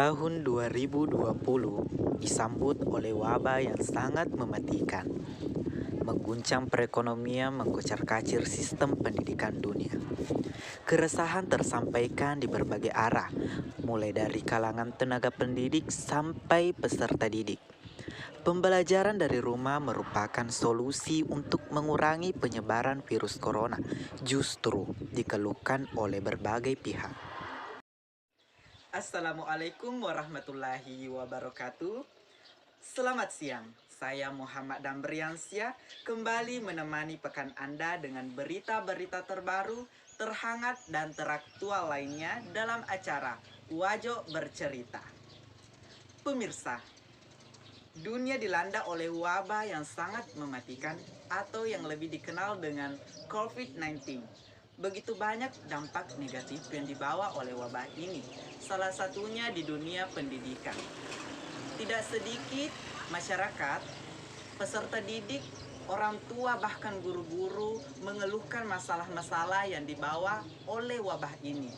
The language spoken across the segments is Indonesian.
Tahun 2020 disambut oleh wabah yang sangat mematikan, mengguncang perekonomian, mengkocar-kacir sistem pendidikan dunia. Keresahan tersampaikan di berbagai arah, mulai dari kalangan tenaga pendidik sampai peserta didik. Pembelajaran dari rumah merupakan solusi untuk mengurangi penyebaran virus corona, justru dikeluhkan oleh berbagai pihak. Assalamualaikum warahmatullahi wabarakatuh. Selamat siang, saya Muhammad Dambriansyah kembali menemani pekan Anda dengan berita-berita terbaru, terhangat dan teraktual lainnya dalam acara Wajo Bercerita. Pemirsa, dunia dilanda oleh wabah yang sangat mematikan atau yang lebih dikenal dengan COVID-19. Begitu banyak dampak negatif yang dibawa oleh wabah ini, salah satunya di dunia pendidikan. Tidak sedikit masyarakat, peserta didik, orang tua bahkan guru-guru mengeluhkan masalah-masalah yang dibawa oleh wabah ini.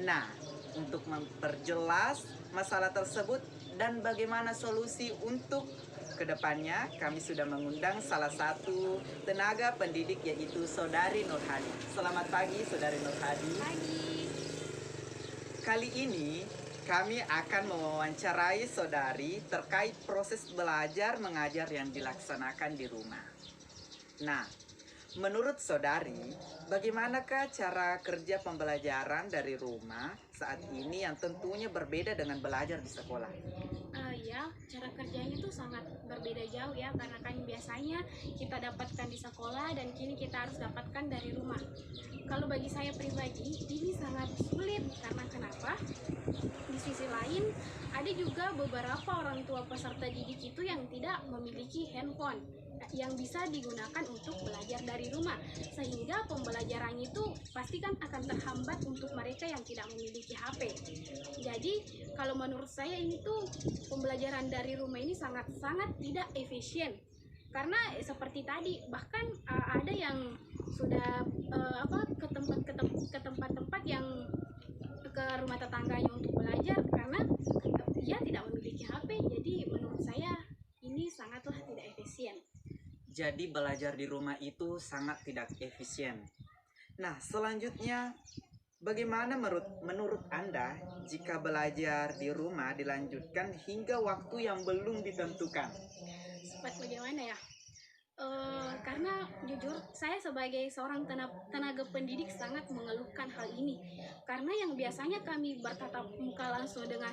Nah, untuk memperjelas masalah tersebut dan bagaimana solusi untuk kedepannya, kami sudah mengundang salah satu tenaga pendidik yaitu Saudari Nur Hadi. Selamat pagi Saudari Nur Hadi. Pagi. Kali ini kami akan mewawancarai Saudari terkait proses belajar mengajar yang dilaksanakan di rumah. Nah, menurut Saudari, bagaimanakah cara kerja pembelajaran dari rumah saat ini yang tentunya berbeda dengan belajar di sekolah? Ya, cara kerjanya tuh sangat berbeda jauh ya, karena kan biasanya kita dapatkan di sekolah dan kini kita harus dapatkan dari rumah. Kalau bagi saya pribadi, ini sangat sulit karena kenapa? Di sisi lain, ada juga beberapa orang tua peserta didik itu yang tidak memiliki handphone yang bisa digunakan untuk belajar dari rumah, sehingga pembelajaran itu pasti kan akan terhambat untuk mereka yang tidak memiliki HP. Jadi kalau menurut saya ini tuh pembelajaran dari rumah ini sangat-sangat tidak efisien, karena seperti tadi bahkan ada yang sudah ke tempat-tempat yang ke rumah tetangganya untuk belajar karena dia tidak memiliki HP. Jadi menurut saya ini sangatlah tidak efisien. Jadi belajar di rumah itu sangat tidak efisien. Nah, selanjutnya bagaimana menurut Anda jika belajar di rumah dilanjutkan hingga waktu yang belum ditentukan? Bagaimana ya? Karena jujur saya sebagai seorang tenaga pendidik sangat mengeluhkan hal ini, karena yang biasanya kami bertatap muka langsung dengan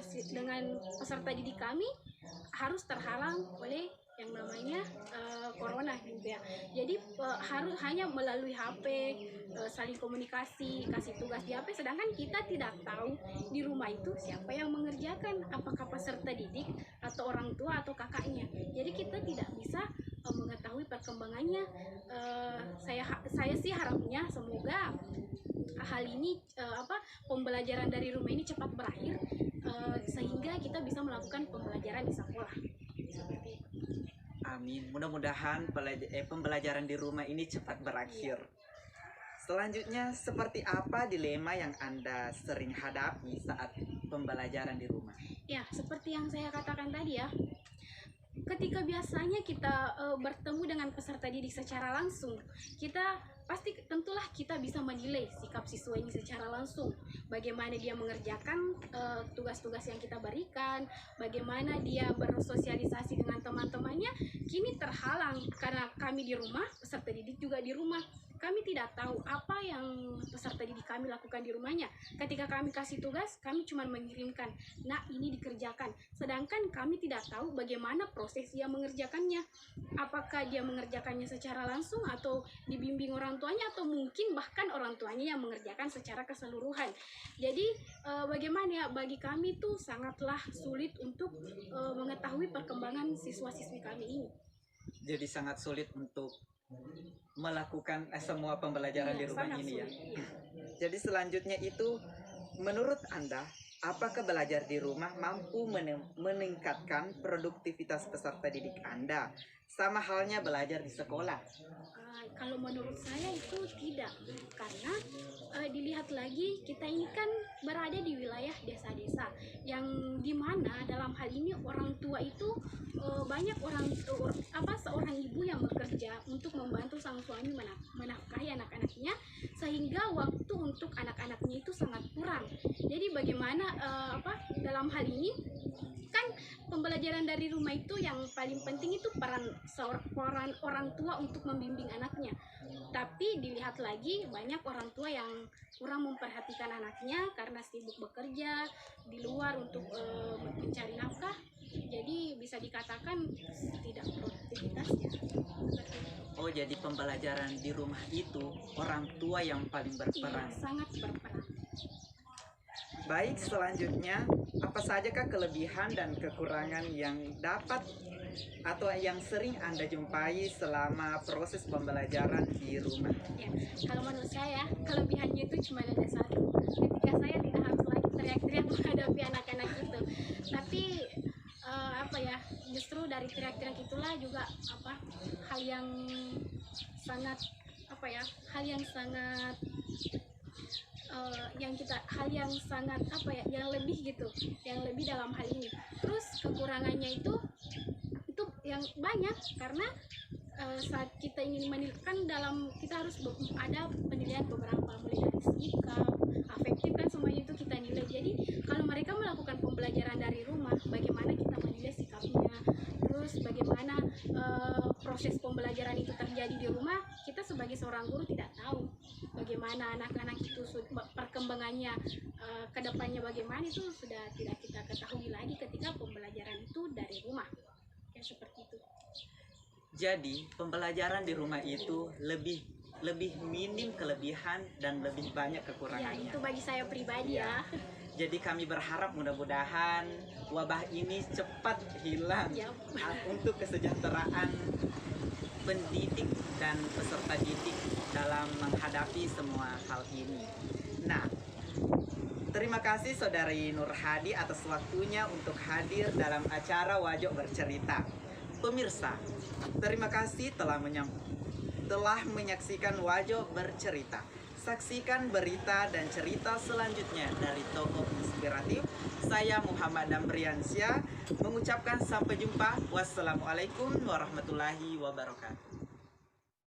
peserta didik kami harus terhalang oleh yang namanya corona gitu ya. Jadi harus hanya melalui HP, saling komunikasi, kasih tugas di HP, sedangkan kita tidak tahu di rumah itu siapa yang mengerjakan, apakah peserta didik atau orang tua atau kakaknya. Jadi kita tidak bisa mengetahui perkembangannya. Saya sih harapnya semoga hal ini pembelajaran dari rumah ini cepat berakhir, sehingga kita bisa melakukan pembelajaran di sekolah. Seperti itu. Amin. Mudah-mudahan pembelajaran di rumah ini cepat berakhir. Selanjutnya, seperti apa dilema yang Anda sering hadapi saat pembelajaran di rumah? Ya, seperti yang saya katakan tadi ya. Ketika biasanya kita bertemu dengan peserta didik secara langsung, kita pasti tentulah kita bisa menilai sikap siswa ini secara langsung. Bagaimana dia mengerjakan tugas-tugas yang kita berikan, bagaimana dia bersosialisasi dengan teman-temannya, kini terhalang karena kami di rumah, peserta didik juga di rumah. Kami tidak tahu apa yang peserta didik kami lakukan di rumahnya. Ketika kami kasih tugas, kami cuma mengirimkan, nah ini dikerjakan. Sedangkan kami tidak tahu bagaimana proses dia mengerjakannya. Apakah dia mengerjakannya secara langsung atau dibimbing orang tuanya, atau mungkin bahkan orang tuanya yang mengerjakan secara keseluruhan. Jadi bagaimana ya, bagi kami tuh sangatlah sulit untuk mengetahui perkembangan siswa-siswi kami ini. Jadi sangat sulit untuk melakukan semua pembelajaran di rumah ini ya. Sulit, iya. Jadi selanjutnya itu, menurut Anda Apakah belajar di rumah mampu meningkatkan produktivitas peserta didik Anda? Sama halnya belajar di sekolah. Kalau menurut saya itu tidak, karena dilihat lagi kita ini kan berada di wilayah desa-desa yang dimana dalam hal ini orang tua itu banyak seorang ibu yang bekerja untuk membantu sang suami menafkahi anak-anaknya, sehingga waktu untuk anak-anaknya itu sangat kurang. Jadi bagaimana dalam hal ini kan pembelajaran dari rumah itu yang paling penting itu peran seorang orang tua untuk membimbing anaknya. Tapi dilihat lagi banyak orang tua yang kurang memperhatikan anaknya karena sibuk bekerja di luar untuk mencari nafkah. Jadi bisa dikatakan tidak produktivitasnya. Oh, jadi pembelajaran di rumah itu orang tua yang paling Iya, berperan. sangat berperan. Baik, selanjutnya, apa sajakah kelebihan dan kekurangan yang dapat atau yang sering Anda jumpai selama proses pembelajaran di rumah? Ya, kalau menurut saya kelebihannya itu cuma ada satu. Ketika saya tidak harus lagi teriak-teriak menghadapi anak-anak itu. Tapi justru dari teriak-teriak itulah juga hal yang sangat hal yang sangat yang lebih gitu, yang lebih dalam hal ini. Terus kekurangannya itu yang banyak karena saat kita ingin menilai kita harus ada penilaian beberapa, mulai dari sikap, afektif, kan semuanya itu kita nilai. Jadi kalau mereka melakukan pembelajaran dari rumah, bagaimana kita menilai sikapnya, terus bagaimana proses pembelajaran itu terjadi di rumah, kita sebagai seorang guru tidak tahu bagaimana anak-anak itu perkembangannya ke depannya bagaimana, itu sudah tidak kita ketahui lagi ketika pembelajaran itu dari rumah. Ya seperti itu. Jadi, pembelajaran di rumah itu lebih minim kelebihan dan lebih banyak Ya, kekurangannya. itu bagi saya pribadi ya. Jadi kami berharap mudah-mudahan wabah ini cepat hilang Ya. untuk kesejahteraan pendidik dan peserta didik dalam menghadapi semua hal ini. Nah, terima kasih Saudari Nur Hadi atas waktunya untuk hadir dalam acara Wajo Bercerita. Pemirsa, terima kasih telah menyaksikan Wajo Bercerita. Saksikan berita dan cerita selanjutnya dari tokoh inspiratif. Saya Muhammad Dambriansyah mengucapkan sampai jumpa. Wassalamualaikum warahmatullahi wabarakatuh.